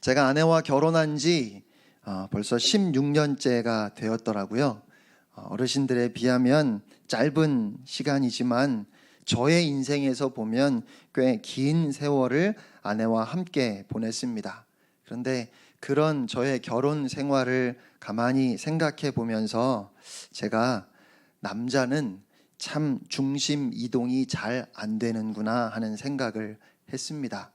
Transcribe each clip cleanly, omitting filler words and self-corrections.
제가 아내와 결혼한 지 벌써 16년째가 되었더라고요. 어르신들에 비하면 짧은 시간이지만 저의 인생에서 보면 꽤 긴 세월을 아내와 함께 보냈습니다. 그런데 그런 저의 결혼 생활을 가만히 생각해 보면서 제가 남자는 참 중심 이동이 잘 안 되는구나 하는 생각을 했습니다.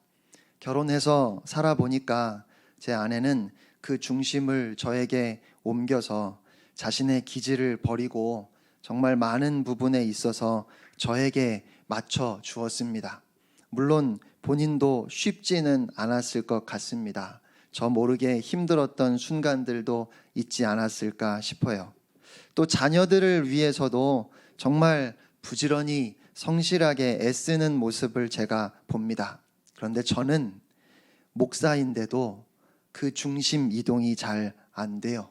결혼해서 살아보니까 제 아내는 그 중심을 저에게 옮겨서 자신의 기질을 버리고 정말 많은 부분에 있어서 저에게 맞춰 주었습니다. 물론 본인도 쉽지는 않았을 것 같습니다. 저 모르게 힘들었던 순간들도 있지 않았을까 싶어요. 또 자녀들을 위해서도 정말 부지런히 성실하게 애쓰는 모습을 제가 봅니다. 그런데 저는 목사인데도 그 중심 이동이 잘 안 돼요.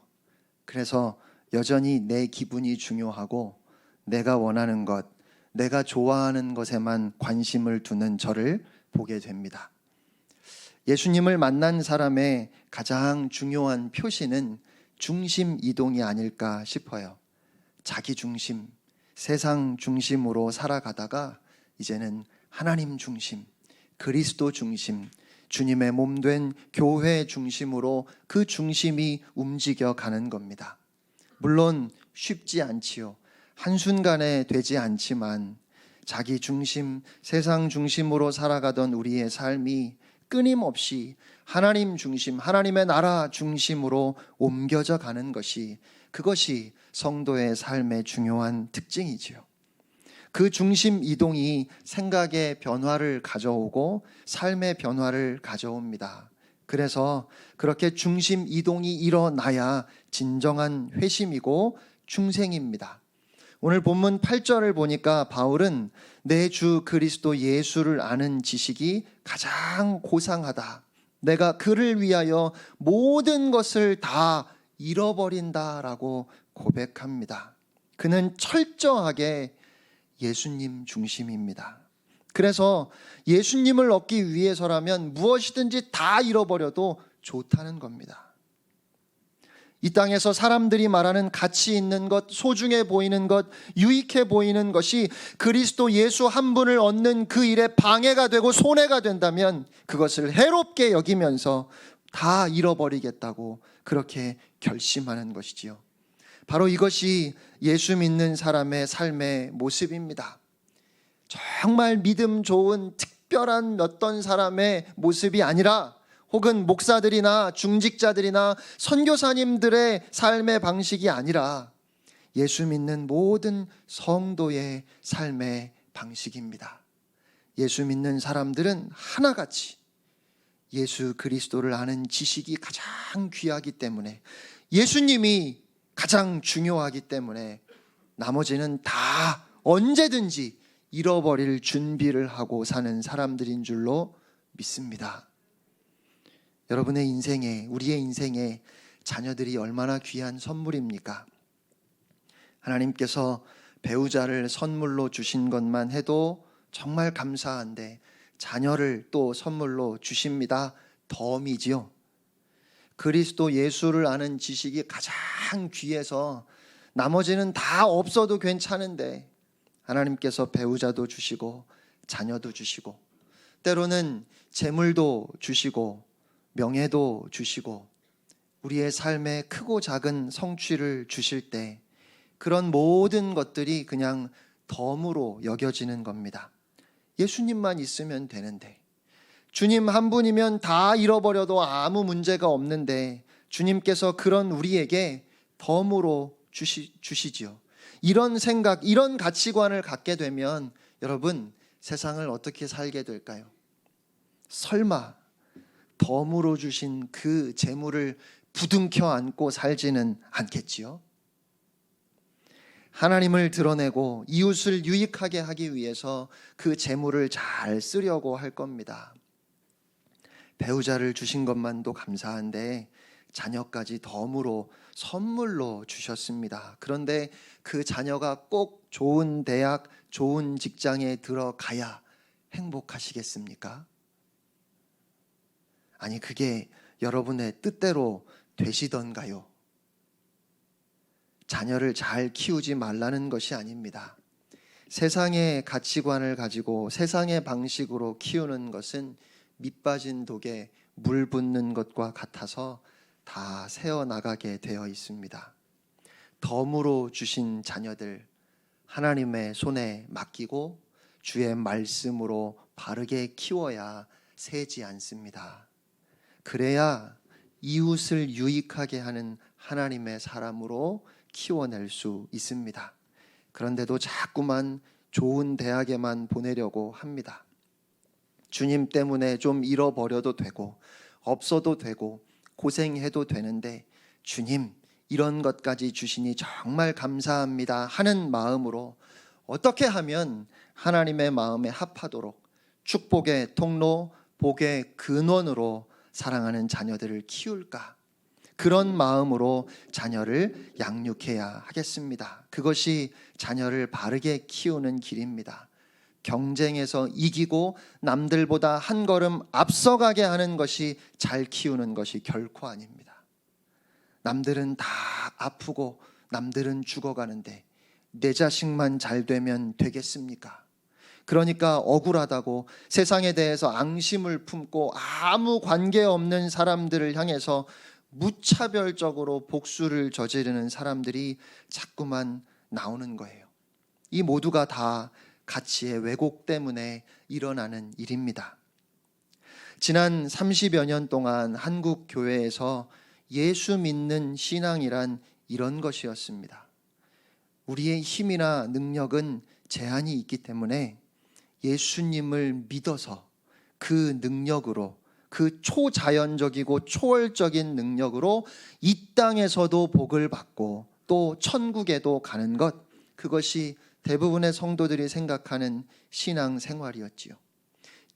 그래서 여전히 내 기분이 중요하고 내가 원하는 것, 내가 좋아하는 것에만 관심을 두는 저를 보게 됩니다. 예수님을 만난 사람의 가장 중요한 표시는 중심 이동이 아닐까 싶어요. 자기 중심, 세상 중심으로 살아가다가 이제는 하나님 중심, 그리스도 중심, 주님의 몸 된 교회 중심으로 그 중심이 움직여 가는 겁니다. 물론 쉽지 않지요. 한순간에 되지 않지만 자기 중심, 세상 중심으로 살아가던 우리의 삶이 끊임없이 하나님 중심, 하나님의 나라 중심으로 옮겨져 가는 것이, 그것이 성도의 삶의 중요한 특징이지요. 그 중심 이동이 생각의 변화를 가져오고 삶의 변화를 가져옵니다. 그래서 그렇게 중심 이동이 일어나야 진정한 회심이고 충생입니다. 오늘 본문 8절을 보니까 바울은 내 주 그리스도 예수를 아는 지식이 가장 고상하다. 내가 그를 위하여 모든 것을 다 잃어버린다라고 고백합니다. 그는 철저하게 예수님 중심입니다. 그래서 예수님을 얻기 위해서라면 무엇이든지 다 잃어버려도 좋다는 겁니다. 이 땅에서 사람들이 말하는 가치 있는 것, 소중해 보이는 것, 유익해 보이는 것이 그리스도 예수 한 분을 얻는 그 일에 방해가 되고 손해가 된다면 그것을 해롭게 여기면서 다 잃어버리겠다고 그렇게 결심하는 것이지요. 바로 이것이 예수 믿는 사람의 삶의 모습입니다. 정말 믿음 좋은 특별한 어떤 사람의 모습이 아니라, 혹은 목사들이나 중직자들이나 선교사님들의 삶의 방식이 아니라 예수 믿는 모든 성도의 삶의 방식입니다. 예수 믿는 사람들은 하나같이 예수 그리스도를 아는 지식이 가장 귀하기 때문에, 예수님이 가장 중요하기 때문에 나머지는 다 언제든지 잃어버릴 준비를 하고 사는 사람들인 줄로 믿습니다. 여러분의 인생에, 우리의 인생에 자녀들이 얼마나 귀한 선물입니까? 하나님께서 배우자를 선물로 주신 것만 해도 정말 감사한데 자녀를 또 선물로 주십니다. 덤이지요. 그리스도 예수를 아는 지식이 가장 귀해서 나머지는 다 없어도 괜찮은데 하나님께서 배우자도 주시고 자녀도 주시고 때로는 재물도 주시고 명예도 주시고 우리의 삶에 크고 작은 성취를 주실 때 그런 모든 것들이 그냥 덤으로 여겨지는 겁니다. 예수님만 있으면 되는데, 주님 한 분이면 다 잃어버려도 아무 문제가 없는데 주님께서 그런 우리에게 덤으로 주시지요. 이런 생각, 이런 가치관을 갖게 되면 여러분, 세상을 어떻게 살게 될까요? 설마 덤으로 주신 그 재물을 부둥켜 안고 살지는 않겠지요? 하나님을 드러내고 이웃을 유익하게 하기 위해서 그 재물을 잘 쓰려고 할 겁니다. 배우자를 주신 것만도 감사한데 자녀까지 덤으로 선물로 주셨습니다. 그런데 그 자녀가 꼭 좋은 대학, 좋은 직장에 들어가야 행복하시겠습니까? 아니, 그게 여러분의 뜻대로 되시던가요? 자녀를 잘 키우지 말라는 것이 아닙니다. 세상의 가치관을 가지고 세상의 방식으로 키우는 것은 밑빠진 독에 물 붓는 것과 같아서 다 새어나가게 되어 있습니다. 덤으로 주신 자녀들 하나님의 손에 맡기고 주의 말씀으로 바르게 키워야 새지 않습니다. 그래야 이웃을 유익하게 하는 하나님의 사람으로 키워낼 수 있습니다. 그런데도 자꾸만 좋은 대학에만 보내려고 합니다. 주님 때문에 좀 잃어버려도 되고 없어도 되고 고생해도 되는데 주님 이런 것까지 주시니 정말 감사합니다 하는 마음으로 어떻게 하면 하나님의 마음에 합하도록 축복의 통로, 복의 근원으로 사랑하는 자녀들을 키울까? 그런 마음으로 자녀를 양육해야 하겠습니다. 그것이 자녀를 바르게 키우는 길입니다. 경쟁에서 이기고 남들보다 한 걸음 앞서가게 하는 것이 잘 키우는 것이 결코 아닙니다. 남들은 다 아프고 남들은 죽어가는데 내 자식만 잘 되면 되겠습니까? 그러니까 억울하다고 세상에 대해서 앙심을 품고 아무 관계없는 사람들을 향해서 무차별적으로 복수를 저지르는 사람들이 자꾸만 나오는 거예요. 이 모두가 다 가치의 왜곡 때문에 일어나는 일입니다. 지난 30여 년 동안 한국 교회에서 예수 믿는 신앙이란 이런 것이었습니다. 우리의 힘이나 능력은 제한이 있기 때문에 예수님을 믿어서 그 능력으로 그 초자연적이고 초월적인 능력으로 이 땅에서도 복을 받고 또 천국에도 가는 것, 그것이 대부분의 성도들이 생각하는 신앙 생활이었지요.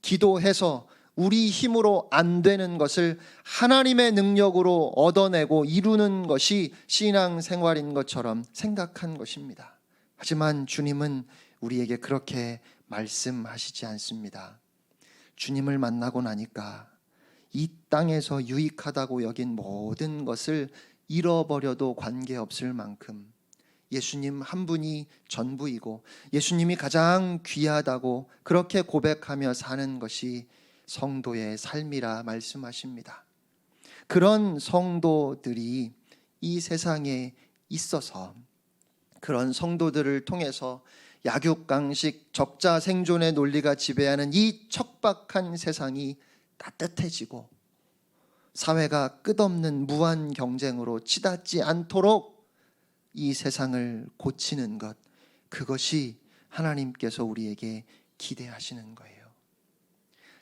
기도해서 우리 힘으로 안 되는 것을 하나님의 능력으로 얻어내고 이루는 것이 신앙 생활인 것처럼 생각한 것입니다. 하지만 주님은 우리에게 그렇게 말씀하시지 않습니다. 주님을 만나고 나니까 이 땅에서 유익하다고 여긴 모든 것을 잃어버려도 관계없을 만큼 예수님 한 분이 전부이고 예수님이 가장 귀하다고 그렇게 고백하며 사는 것이 성도의 삶이라 말씀하십니다. 그런 성도들이 이 세상에 있어서 그런 성도들을 통해서 약육강식 적자 생존의 논리가 지배하는 이 척박한 세상이 따뜻해지고 사회가 끝없는 무한 경쟁으로 치닫지 않도록 이 세상을 고치는 것, 그것이 하나님께서 우리에게 기대하시는 거예요.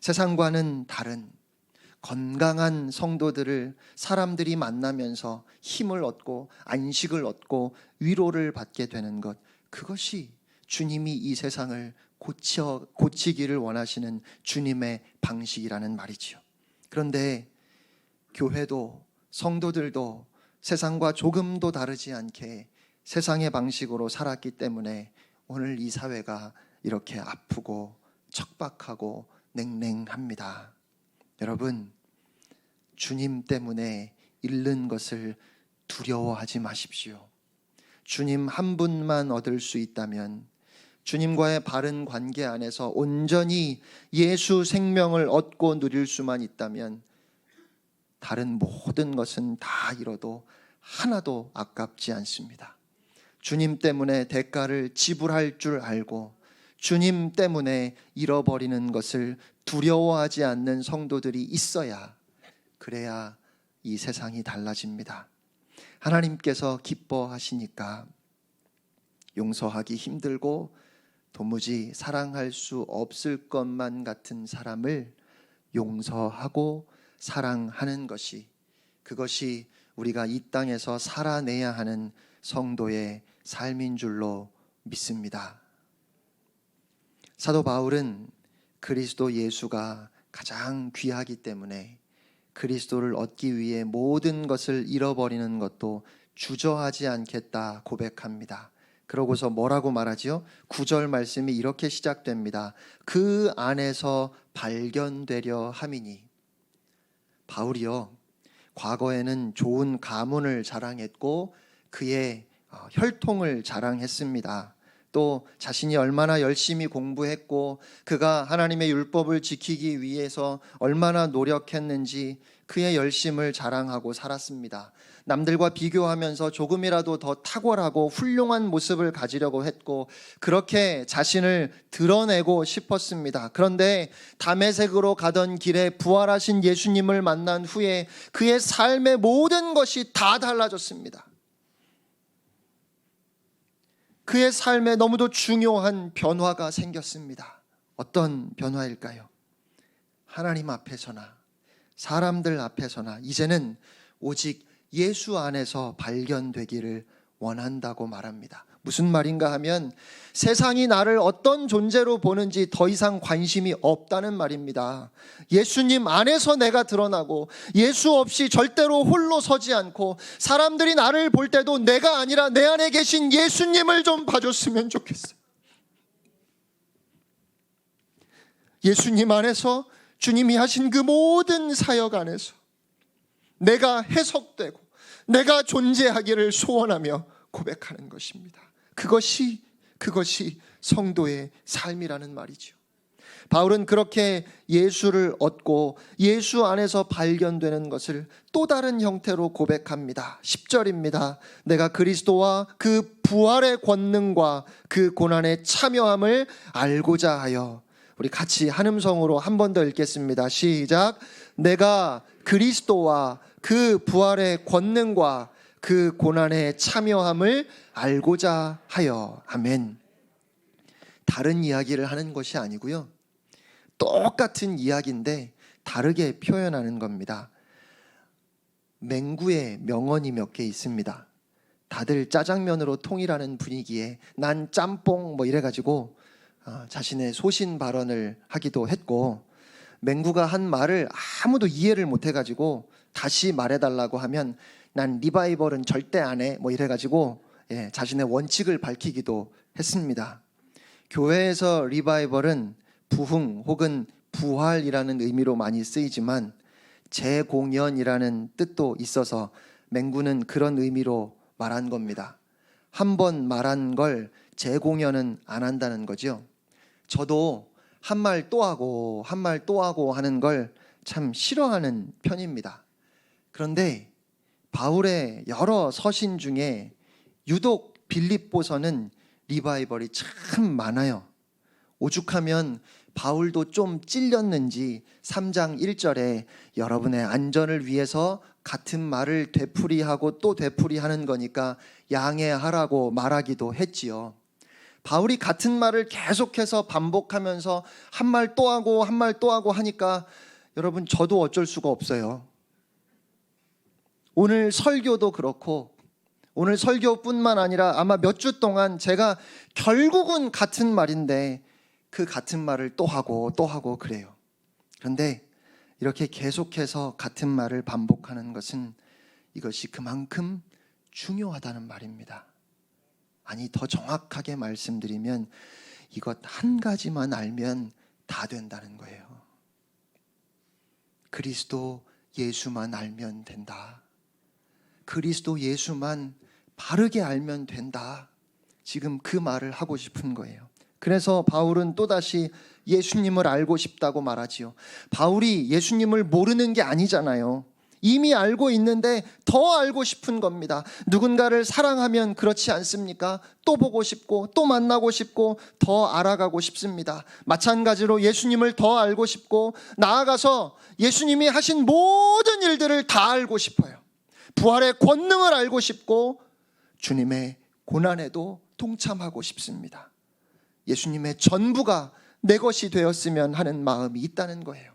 세상과는 다른 건강한 성도들을 사람들이 만나면서 힘을 얻고 안식을 얻고 위로를 받게 되는 것, 그것이 주님이 이 세상을 고치기를 원하시는 주님의 방식이라는 말이지요. 그런데 교회도 성도들도 세상과 조금도 다르지 않게 세상의 방식으로 살았기 때문에 오늘 이 사회가 이렇게 아프고 척박하고 냉랭합니다. 여러분, 주님 때문에 잃는 것을 두려워하지 마십시오. 주님 한 분만 얻을 수 있다면, 주님과의 바른 관계 안에서 온전히 예수 생명을 얻고 누릴 수만 있다면 다른 모든 것은 다 잃어도 하나도 아깝지 않습니다. 주님 때문에 대가를 지불할 줄 알고 주님 때문에 잃어버리는 것을 두려워하지 않는 성도들이 있어야, 그래야 이 세상이 달라집니다. 하나님께서 기뻐하시니까 용서하기 힘들고 도무지 사랑할 수 없을 것만 같은 사람을 용서하고 사랑하는 것이, 그것이 우리가 이 땅에서 살아내야 하는 성도의 삶인 줄로 믿습니다. 사도 바울은 그리스도 예수가 가장 귀하기 때문에 그리스도를 얻기 위해 모든 것을 잃어버리는 것도 주저하지 않겠다 고백합니다. 그러고서 뭐라고 말하지요? 9절 말씀이 이렇게 시작됩니다. 그 안에서 발견되려 함이니. 바울이요, 과거에는 좋은 가문을 자랑했고 그의 혈통을 자랑했습니다. 또 자신이 얼마나 열심히 공부했고 그가 하나님의 율법을 지키기 위해서 얼마나 노력했는지 그의 열심을 자랑하고 살았습니다. 남들과 비교하면서 조금이라도 더 탁월하고 훌륭한 모습을 가지려고 했고 그렇게 자신을 드러내고 싶었습니다. 그런데 다메섹으로 가던 길에 부활하신 예수님을 만난 후에 그의 삶의 모든 것이 다 달라졌습니다. 그의 삶에 너무도 중요한 변화가 생겼습니다. 어떤 변화일까요? 하나님 앞에서나 사람들 앞에서나 이제는 오직 예수 안에서 발견되기를 원한다고 말합니다. 무슨 말인가 하면 세상이 나를 어떤 존재로 보는지 더 이상 관심이 없다는 말입니다. 예수님 안에서 내가 드러나고 예수 없이 절대로 홀로 서지 않고 사람들이 나를 볼 때도 내가 아니라 내 안에 계신 예수님을 좀 봐줬으면 좋겠어요. 예수님 안에서 주님이 하신 그 모든 사역 안에서 내가 해석되고 내가 존재하기를 소원하며 고백하는 것입니다. 그것이 성도의 삶이라는 말이죠. 바울은 그렇게 예수를 얻고 예수 안에서 발견되는 것을 또 다른 형태로 고백합니다. 10절입니다. 내가 그리스도와 그 부활의 권능과 그 고난의 참여함을 알고자 하여. 우리 같이 한음성으로 한 번 더 읽겠습니다. 시작. 내가 그리스도와 그 부활의 권능과 그 고난의 참여함을 알고자 하여. 아멘. 다른 이야기를 하는 것이 아니고요, 똑같은 이야기인데 다르게 표현하는 겁니다. 맹구에 명언이 몇 개 있습니다. 다들 짜장면으로 통일하는 분위기에 난 짬뽕 뭐 이래가지고 자신의 소신 발언을 하기도 했고, 맹구가 한 말을 아무도 이해를 못해가지고 다시 말해달라고 하면 난 리바이벌은 절대 안 해 뭐 이래가지고 자신의 원칙을 밝히기도 했습니다. 교회에서 리바이벌은 부흥 혹은 부활이라는 의미로 많이 쓰이지만 재공연이라는 뜻도 있어서 맹구는 그런 의미로 말한 겁니다. 한 번 말한 걸 재공연은 안 한다는 거죠. 저도 한 말 또 하고 한 말 또 하고 하는 걸 참 싫어하는 편입니다. 그런데 바울의 여러 서신 중에 유독 빌립보서는 리바이벌이 참 많아요. 오죽하면 바울도 좀 찔렸는지 3장 1절에 여러분의 안전을 위해서 같은 말을 되풀이하고 또 되풀이하는 거니까 양해하라고 말하기도 했지요. 바울이 같은 말을 계속해서 반복하면서 한 말 또 하고 한 말 또 하고 하니까 여러분, 저도 어쩔 수가 없어요. 오늘 설교도 그렇고 오늘 설교뿐만 아니라 아마 몇 주 동안 제가 결국은 같은 말인데 그 같은 말을 또 하고 또 하고 그래요. 그런데 이렇게 계속해서 같은 말을 반복하는 것은 이것이 그만큼 중요하다는 말입니다. 아니, 더 정확하게 말씀드리면 이것 한 가지만 알면 다 된다는 거예요. 그리스도 예수만 알면 된다. 그리스도 예수만 바르게 알면 된다. 지금 그 말을 하고 싶은 거예요. 그래서 바울은 또다시 예수님을 알고 싶다고 말하지요. 바울이 예수님을 모르는 게 아니잖아요. 이미 알고 있는데 더 알고 싶은 겁니다. 누군가를 사랑하면 그렇지 않습니까? 또 보고 싶고 또 만나고 싶고 더 알아가고 싶습니다. 마찬가지로 예수님을 더 알고 싶고 나아가서 예수님이 하신 모든 일들을 다 알고 싶어요. 부활의 권능을 알고 싶고 주님의 고난에도 동참하고 싶습니다. 예수님의 전부가 내 것이 되었으면 하는 마음이 있다는 거예요.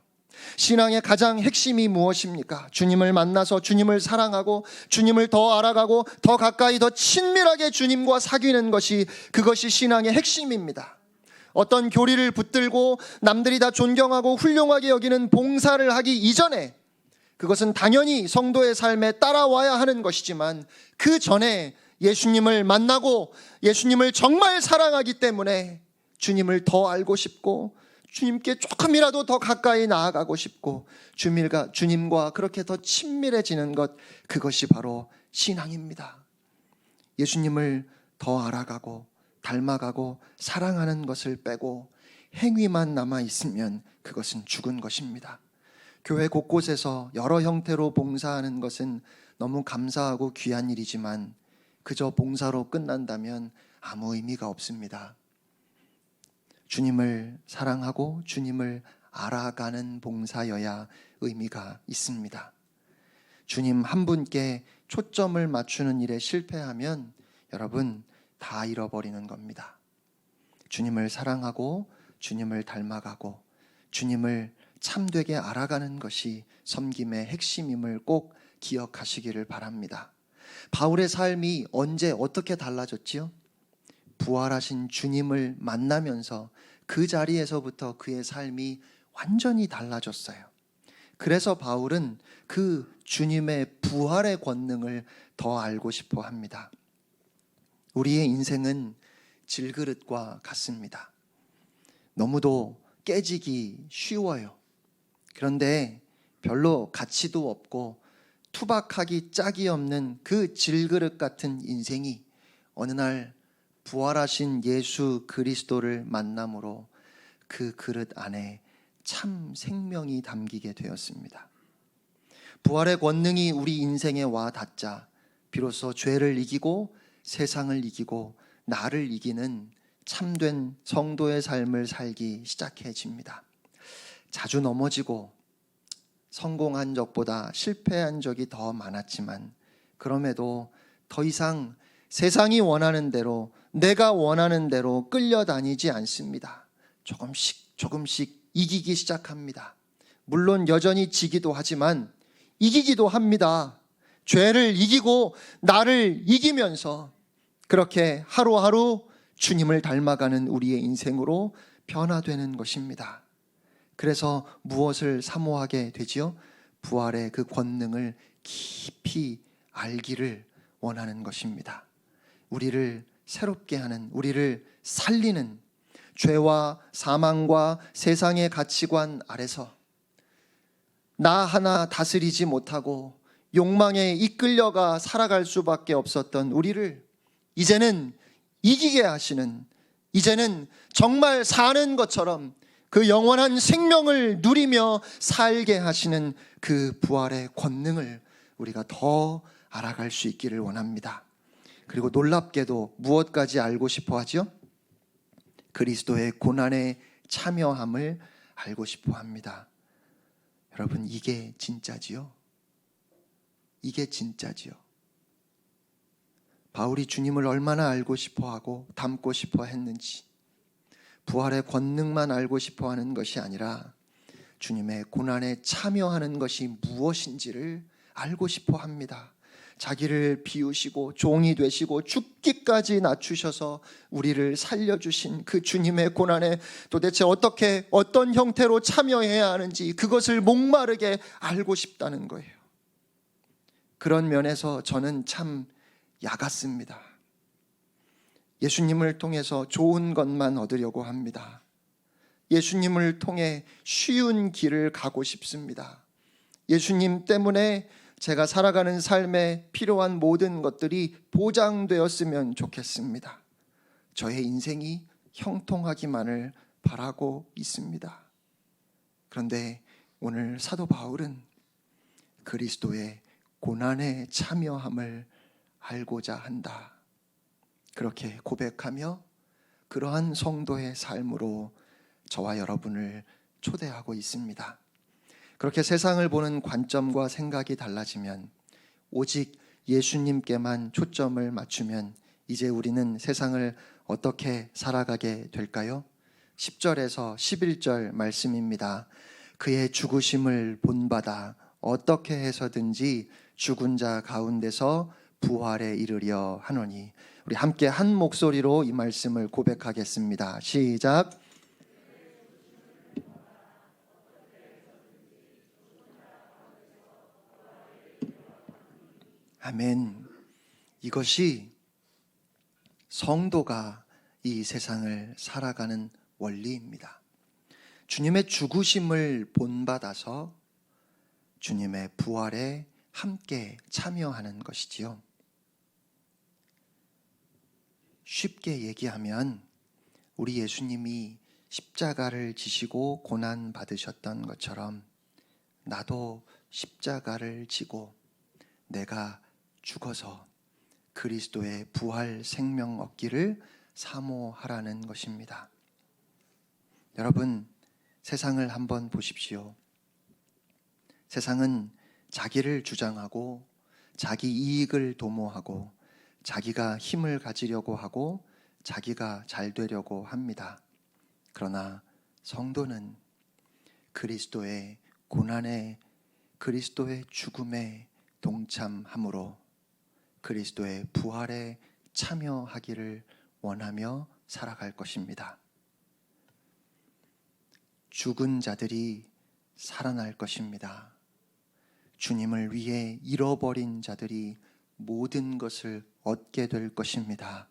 신앙의 가장 핵심이 무엇입니까? 주님을 만나서 주님을 사랑하고 주님을 더 알아가고 더 가까이 더 친밀하게 주님과 사귀는 것이, 그것이 신앙의 핵심입니다. 어떤 교리를 붙들고 남들이 다 존경하고 훌륭하게 여기는 봉사를 하기 이전에 그것은 당연히 성도의 삶에 따라와야 하는 것이지만 그 전에 예수님을 만나고 예수님을 정말 사랑하기 때문에 주님을 더 알고 싶고 주님께 조금이라도 더 가까이 나아가고 싶고 주님과 그렇게 더 친밀해지는 것, 그것이 바로 신앙입니다. 예수님을 더 알아가고 닮아가고 사랑하는 것을 빼고 행위만 남아있으면 그것은 죽은 것입니다. 교회 곳곳에서 여러 형태로 봉사하는 것은 너무 감사하고 귀한 일이지만 그저 봉사로 끝난다면 아무 의미가 없습니다. 주님을 사랑하고 주님을 알아가는 봉사여야 의미가 있습니다. 주님 한 분께 초점을 맞추는 일에 실패하면 여러분 다 잃어버리는 겁니다. 주님을 사랑하고 주님을 닮아가고 주님을 참되게 알아가는 것이 섬김의 핵심임을 꼭 기억하시기를 바랍니다. 바울의 삶이 언제 어떻게 달라졌지요? 부활하신 주님을 만나면서 그 자리에서부터 그의 삶이 완전히 달라졌어요. 그래서 바울은 그 주님의 부활의 권능을 더 알고 싶어 합니다. 우리의 인생은 질그릇과 같습니다. 너무도 깨지기 쉬워요. 그런데 별로 가치도 없고 투박하기 짝이 없는 그 질그릇 같은 인생이 어느 날 부활하신 예수 그리스도를 만남으로 그 그릇 안에 참 생명이 담기게 되었습니다. 부활의 권능이 우리 인생에 와 닿자 비로소 죄를 이기고 세상을 이기고 나를 이기는 참된 성도의 삶을 살기 시작해집니다. 자주 넘어지고 성공한 적보다 실패한 적이 더 많았지만 그럼에도 더 이상 세상이 원하는 대로 내가 원하는 대로 끌려다니지 않습니다. 조금씩 이기기 시작합니다. 물론 여전히 지기도 하지만 이기기도 합니다. 죄를 이기고 나를 이기면서 그렇게 하루하루 주님을 닮아가는 우리의 인생으로 변화되는 것입니다. 그래서 무엇을 사모하게 되지요? 부활의 그 권능을 깊이 알기를 원하는 것입니다. 우리를 새롭게 하는, 우리를 살리는, 죄와 사망과 세상의 가치관 아래서 나 하나 다스리지 못하고 욕망에 이끌려가 살아갈 수밖에 없었던 우리를 이제는 이기게 하시는, 이제는 정말 사는 것처럼 그 영원한 생명을 누리며 살게 하시는 그 부활의 권능을 우리가 더 알아갈 수 있기를 원합니다. 그리고 놀랍게도 무엇까지 알고 싶어 하죠? 그리스도의 고난에 참여함을 알고 싶어 합니다. 여러분, 이게 진짜지요? 이게 진짜지요? 바울이 주님을 얼마나 알고 싶어 하고 닮고 싶어 했는지, 부활의 권능만 알고 싶어 하는 것이 아니라 주님의 고난에 참여하는 것이 무엇인지를 알고 싶어 합니다. 자기를 비우시고 종이 되시고 죽기까지 낮추셔서 우리를 살려주신 그 주님의 고난에 도대체 어떻게 어떤 형태로 참여해야 하는지 그것을 목마르게 알고 싶다는 거예요. 그런 면에서 저는 참 야같습니다. 예수님을 통해서 좋은 것만 얻으려고 합니다. 예수님을 통해 쉬운 길을 가고 싶습니다. 예수님 때문에 제가 살아가는 삶에 필요한 모든 것들이 보장되었으면 좋겠습니다. 저의 인생이 형통하기만을 바라고 있습니다. 그런데 오늘 사도 바울은 그리스도의 고난에 참여함을 알고자 한다, 그렇게 고백하며 그러한 성도의 삶으로 저와 여러분을 초대하고 있습니다. 그렇게 세상을 보는 관점과 생각이 달라지면, 오직 예수님께만 초점을 맞추면 이제 우리는 세상을 어떻게 살아가게 될까요? 10절에서 11절 말씀입니다. 그의 죽으심을 본받아 어떻게 해서든지 죽은 자 가운데서 부활에 이르려 하노니. 우리 함께 한 목소리로 이 말씀을 고백하겠습니다. 시작. 아멘. 이것이 성도가 이 세상을 살아가는 원리입니다. 주님의 죽으심을 본받아서 주님의 부활에 함께 참여하는 것이지요. 쉽게 얘기하면 우리 예수님이 십자가를 지시고 고난 받으셨던 것처럼 나도 십자가를 지고 내가 죽어서 그리스도의 부활 생명 얻기를 사모하라는 것입니다. 여러분, 세상을 한번 보십시오. 세상은 자기를 주장하고 자기 이익을 도모하고 자기가 힘을 가지려고 하고 자기가 잘 되려고 합니다. 그러나 성도는 그리스도의 고난에 그리스도의 죽음에 동참함으로 그리스도의 부활에 참여하기를 원하며 살아갈 것입니다. 죽은 자들이 살아날 것입니다. 주님을 위해 잃어버린 자들이 모든 것을 얻게 될 것입니다.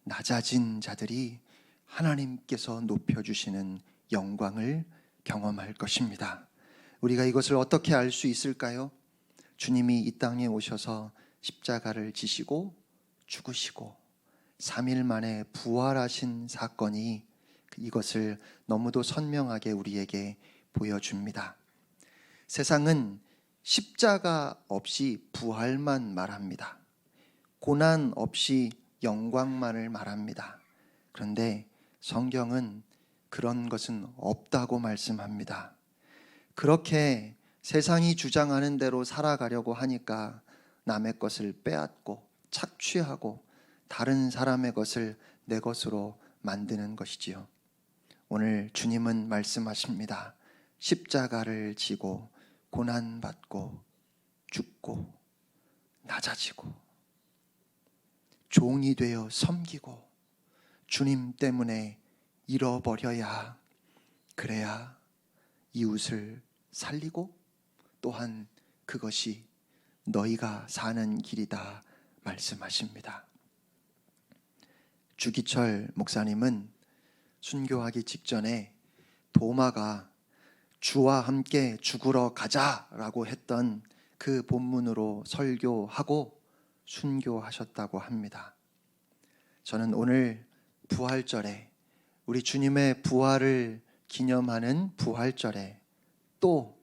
낮아진 자들이 하나님께서 높여주시는 영광을 경험할 것입니다. 우리가 이것을 어떻게 알 수 있을까요? 주님이 이 땅에 오셔서 십자가를 지시고 죽으시고 3일 만에 부활하신 사건이 이것을 너무도 선명하게 우리에게 보여줍니다. 세상은 십자가 없이 부활만 말합니다. 고난 없이 영광만을 말합니다. 그런데 성경은 그런 것은 없다고 말씀합니다. 그렇게 세상이 주장하는 대로 살아가려고 하니까 남의 것을 빼앗고 착취하고 다른 사람의 것을 내 것으로 만드는 것이지요. 오늘 주님은 말씀하십니다. 십자가를 지고 고난받고 죽고 낮아지고 종이 되어 섬기고 주님 때문에 잃어버려야 그래야 이웃을 살리고 또한 그것이 너희가 사는 길이다 말씀하십니다. 주기철 목사님은 순교하기 직전에 도마가 주와 함께 죽으러 가자라고 했던 그 본문으로 설교하고 순교하셨다고 합니다. 저는 오늘 부활절에 우리 주님의 부활을 기념하는 부활절에 또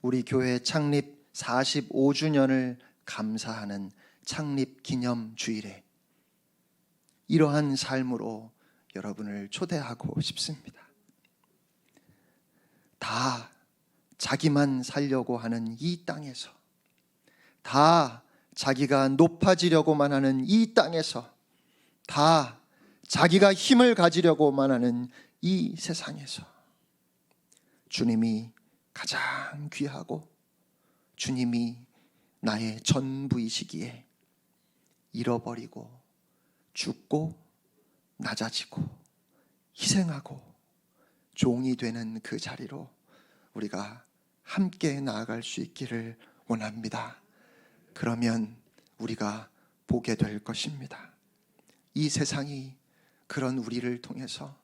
우리 교회 창립 45주년을 감사하는 창립 기념 주일에 이러한 삶으로 여러분을 초대하고 싶습니다. 다 자기만 살려고 하는 이 땅에서, 다 자기가 높아지려고만 하는 이 땅에서, 다 자기가 힘을 가지려고만 하는 이 세상에서 주님이 가장 귀하고 주님이 나의 전부이시기에 잃어버리고 죽고 낮아지고 희생하고 종이 되는 그 자리로 우리가 함께 나아갈 수 있기를 원합니다. 그러면 우리가 보게 될 것입니다. 이 세상이 그런 우리를 통해서,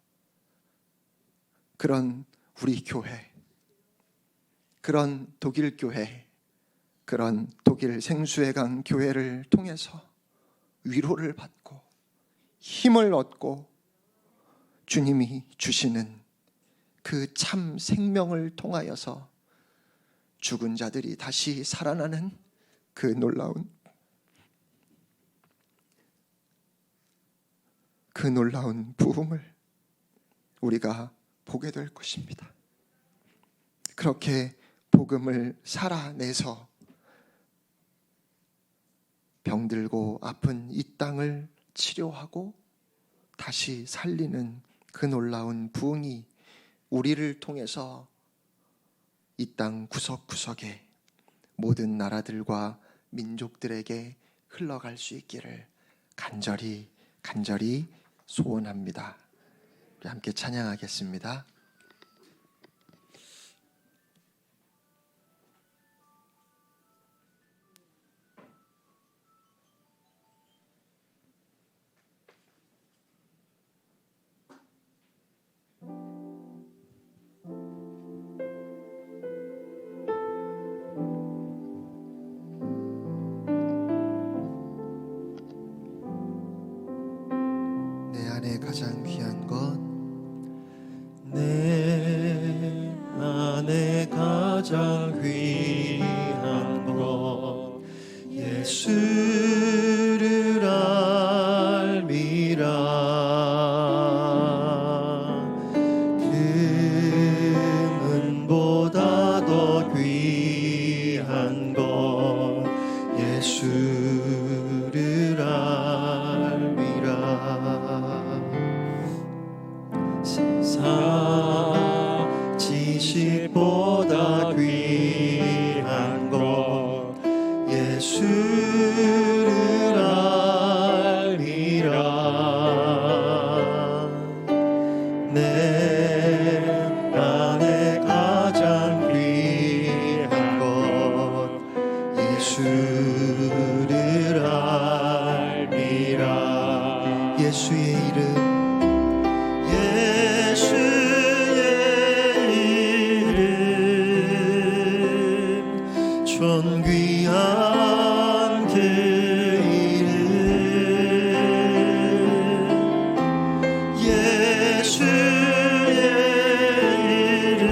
그런 우리 교회, 그런 독일 교회, 그런 독일 생수의 강 교회를 통해서 위로를 받고 힘을 얻고 주님이 주시는 그 참 생명을 통하여서 죽은 자들이 다시 살아나는 그 놀라운 부흥을 우리가 보게 될 것입니다. 그렇게 복음을 살아내서 병들고 아픈 이 땅을 치료하고 다시 살리는 그 놀라운 부흥이 우리를 통해서 이 땅 구석구석에 모든 나라들과 민족들에게 흘러갈 수 있기를 간절히 소원합니다. 우리 함께 찬양하겠습니다. 지식보다 귀한 것 예수를 알리라. 내 안에 가장 귀한 것 예수를 알리라. 예수의 이름, 존귀한 그 이름, 예수의 이름,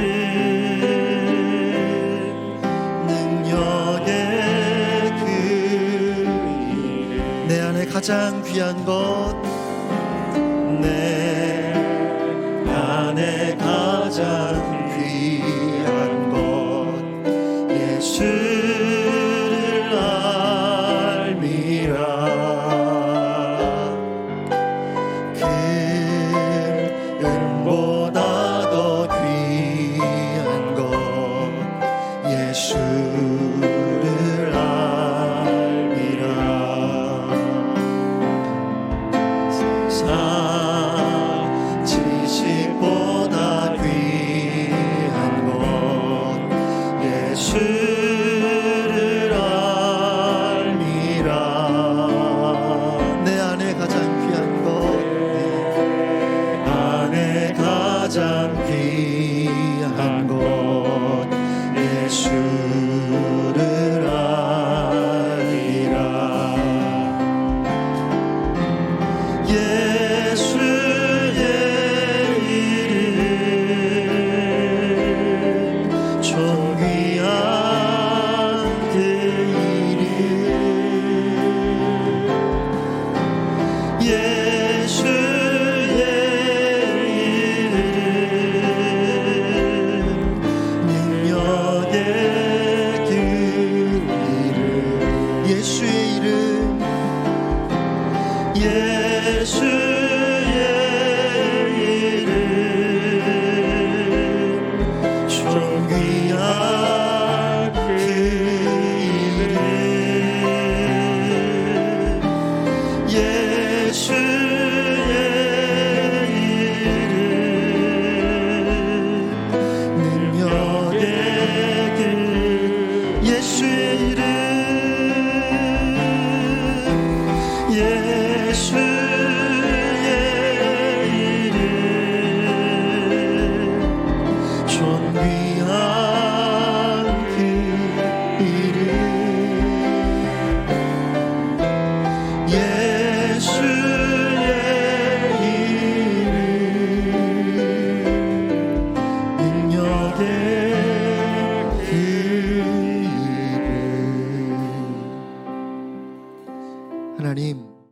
능력의 그 이름. 내 안에 가장 귀한 것, 내 안에 가장 귀한 것 예수를 알미라. 금은보다 더 귀한 것 예수를 알미라. 세상 지식보다 귀한 것 예수를 알미라. 내 안에 가장 귀한 것, 내 안에 가장 귀한 것 예수